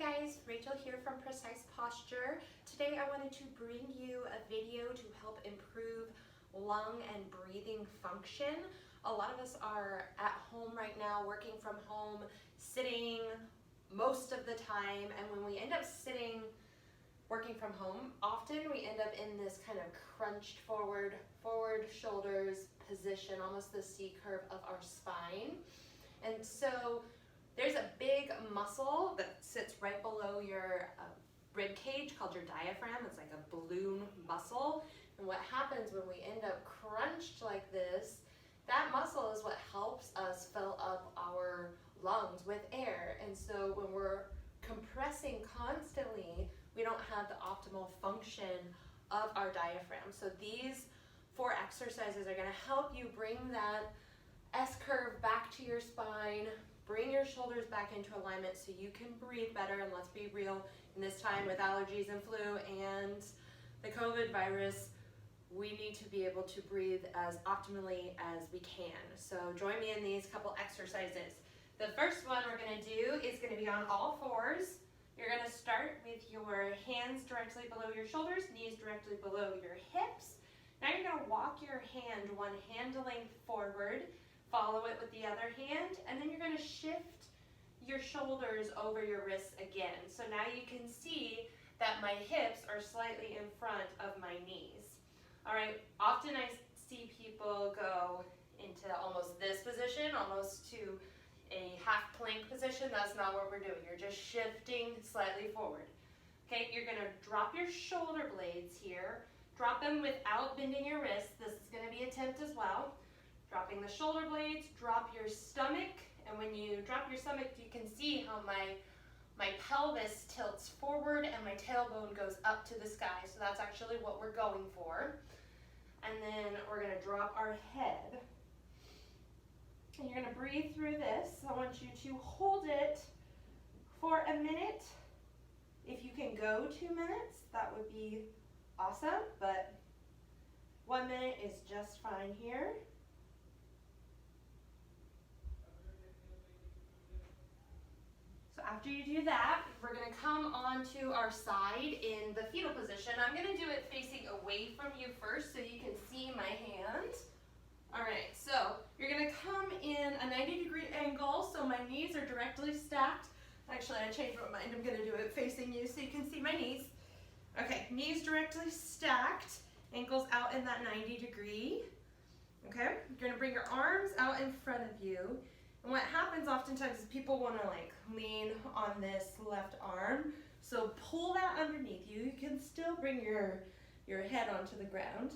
guys, Rachel here from Precise Posture. Today I wanted to bring you a video to help improve lung and breathing function. A lot of us are at home right now, working from home, sitting most of the time, and when we end up sitting, working from home, often we end up in this kind of crunched forward shoulders position, almost the C curve of our spine. And so there's a big muscle that sits right below your rib cage called your diaphragm. It's like a balloon muscle. And what happens when we end up crunched like this, that muscle is what helps us fill up our lungs with air. And so when we're compressing constantly, we don't have the optimal function of our diaphragm. So these 4 exercises are going to help you bring that S curve back to your spine, bring your shoulders back into alignment so you can breathe better. And let's be real, in this time with allergies and flu and the COVID virus, we need to be able to breathe as optimally as we can. So join me in these couple exercises. The first one we're going to do is going to be on all fours. You're going to start with your hands directly below your shoulders, knees directly below your hips. Now you're going to walk your hand one hand length forward, follow it with the other hand, and then you're going to shift your shoulders over your wrists again. So now you can see that my hips are slightly in front of my knees. All right, often I see people go into almost this position, almost to a half plank position. That's not what we're doing. You're just shifting slightly forward. Okay, you're going to drop your shoulder blades here. Drop them without bending your wrists. This is going to be a attempt as well. Dropping the shoulder blades, drop your stomach, and when you drop your stomach, you can see how my pelvis tilts forward and my tailbone goes up to the sky. So that's actually what we're going for. And then we're going to drop our head. And you're going to breathe through this. I want you to hold it for a minute. If you can go 2 minutes, that would be awesome, but 1 minute is just fine here. So after you do that, we're going to come onto our side in the fetal position. I'm going to do it facing away from you first so you can see my hand. All right, so you're going to come in a 90-degree angle, so my knees are directly stacked. Actually, I changed my mind. I'm going to do it facing you so you can see my knees. Okay, knees directly stacked, ankles out in that 90 degree. Okay, you're going to bring your arms out in front of you. And what happens oftentimes is people want to like lean on this left arm. So pull that underneath you. You can still bring your head onto the ground.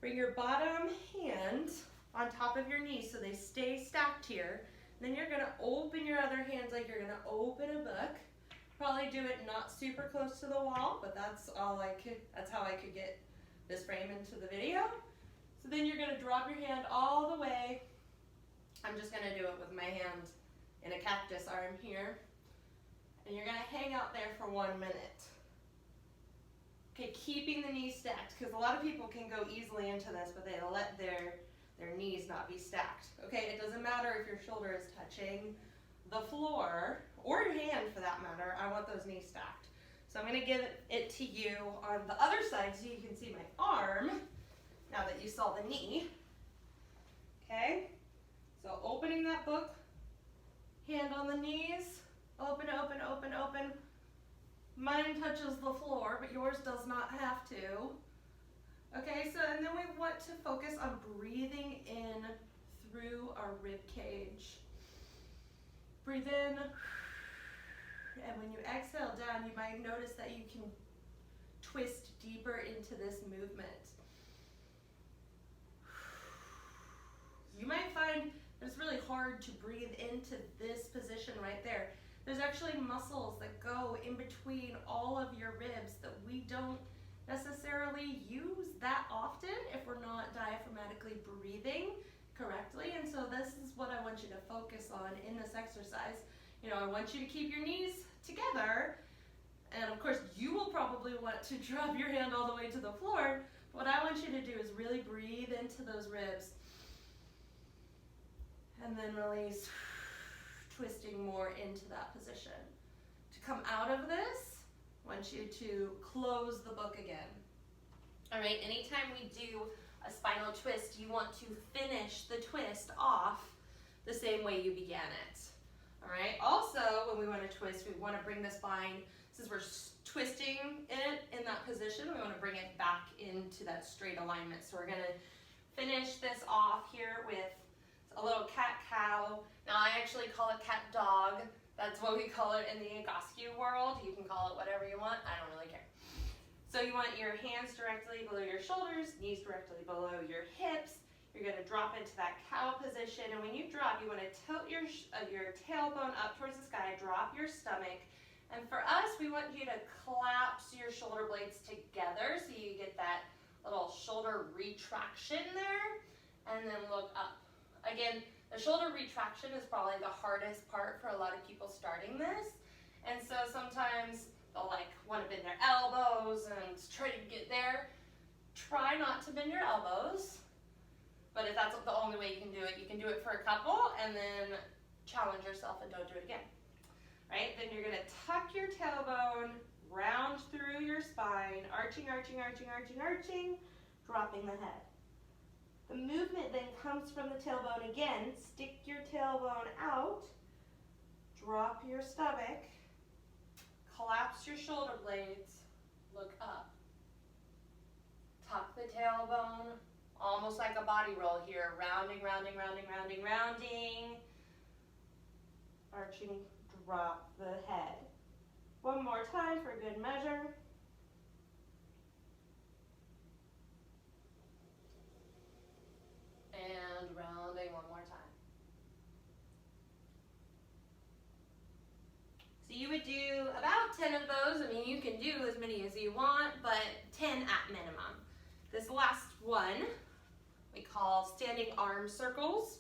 Bring your bottom hand on top of your knee so they stay stacked here. And then you're going to open your other hands like you're going to open a book. Probably do it not super close to the wall, but that's how I could get this frame into the video. So then you're going to drop your hand all the way. I'm just going to do it with my hand in a cactus arm here. And you're going to hang out there for 1 minute. Okay, keeping the knees stacked, because a lot of people can go easily into this, but they let their knees not be stacked. Okay, it doesn't matter if your shoulder is touching the floor, or your hand for that matter. I want those knees stacked. So I'm going to give it to you on the other side so you can see my arm, now that you saw the knee. Okay, so opening that book, hand on the knees, open, open, open, open. Mine touches the floor, but yours does not have to. Okay, so and then we want to focus on breathing in through our rib cage. Breathe in, and when you exhale down, you might notice that you can twist deeper into this movement. You might find that it's really hard to breathe into this position right there. There's actually muscles that go in between all of your ribs that we don't necessarily use that often if we're not diaphragmatically breathing correctly. And so this is what I want you to focus on in this exercise. You know, I want you to keep your knees together. And of course, you will probably want to drop your hand all the way to the floor. What I want you to do is really breathe into those ribs. And then release, twisting more into that position to come out of this, I want you to close the book again. All right, anytime we do a spinal twist, you want to finish the twist off the same way you began it. All right, also when we want to twist, we want to bring the spine, since we're twisting it in that position, we want to bring it back into that straight alignment. So we're going to finish this off here with a little cat-cow. Now I actually call it cat-dog. That's what we call it in the Egoscue world. You can call it whatever you want. I don't really care. So you want your hands directly below your shoulders, knees directly below your hips. You're going to drop into that cow position, and when you drop, you want to tilt your tailbone up towards the sky, drop your stomach, and for us, we want you to collapse your shoulder blades together so you get that little shoulder retraction there, and then look up. Again, the shoulder retraction is probably the hardest part for a lot of people starting this, and so sometimes they'll want to bend their elbows and try to get there. Try not to bend your elbows. But if that's the only way you can do it for a couple and then challenge yourself and don't do it again. Right? Then you're going to tuck your tailbone, round through your spine, arching, arching, arching, arching, arching, dropping the head. The movement then comes from the tailbone again. Stick your tailbone out, drop your stomach, collapse your shoulder blades, look up. Tuck the tailbone, almost like a body roll here, rounding, rounding, rounding, rounding, rounding, arching, drop the head. One more time for good measure. And rounding one more time. So you would do about 10 of those. I mean, you can do as many as you want, but 10 at minimum. This last one we call standing arm circles.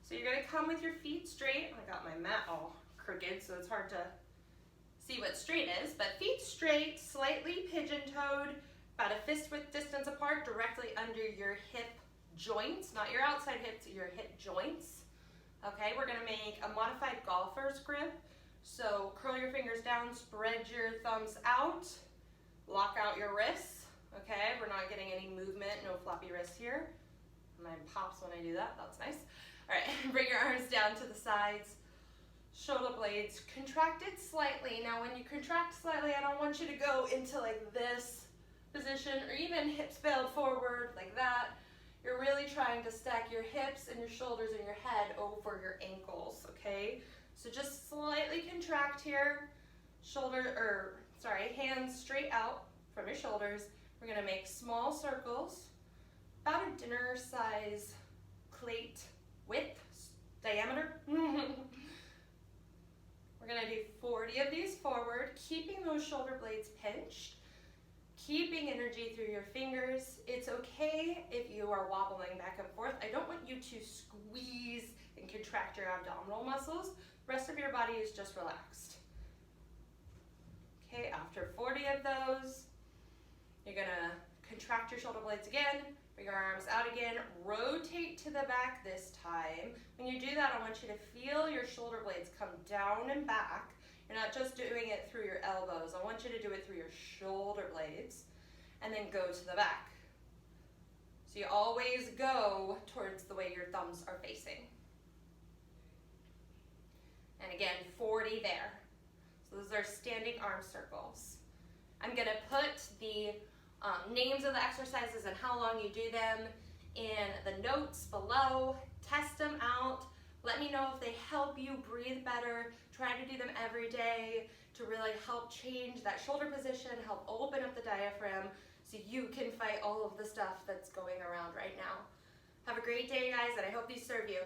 So you're going to come with your feet straight. I got my mat all crooked, so it's hard to see what straight is, but feet straight, slightly pigeon-toed, about a fist width distance apart, directly under your hip joints, not your outside hips, your hip joints. Okay, we're going to make a modified golfer's grip. So curl your fingers down, spread your thumbs out, lock out your wrists. Okay, we're not getting any movement, no floppy wrists here. Mine pops when I do that, that's nice. All right, bring your arms down to the sides, shoulder blades contracted slightly. Now when you contract slightly, I don't want you to go into like this position or even hips failed forward like that. You're really trying to stack your hips and your shoulders and your head over your ankles, okay? So just slightly contract here, hands straight out from your shoulders. We're gonna make small circles, about a dinner size plate width, diameter. We're gonna do 40 of these forward, keeping those shoulder blades pinched, keeping energy through your fingers. It's okay if you are wobbling back and forth. I don't want you to squeeze and contract your abdominal muscles. The rest of your body is just relaxed. Okay, after 40 of those, you're gonna contract your shoulder blades again, bring your arms out again, rotate to the back this time. When you do that, I want you to feel your shoulder blades come down and back. You're not just doing it through your elbows. I want you to do it through your shoulder blades and then go to the back. So you always go towards the way your thumbs are facing. And again, 40 there. So those are standing arm circles. I'm gonna put the names of the exercises and how long you do them in the notes below. Test them out. Let me know if they help you breathe better. Try to do them every day to really help change that shoulder position, help open up the diaphragm so you can fight all of the stuff that's going around right now. Have a great day, guys, and I hope these serve you.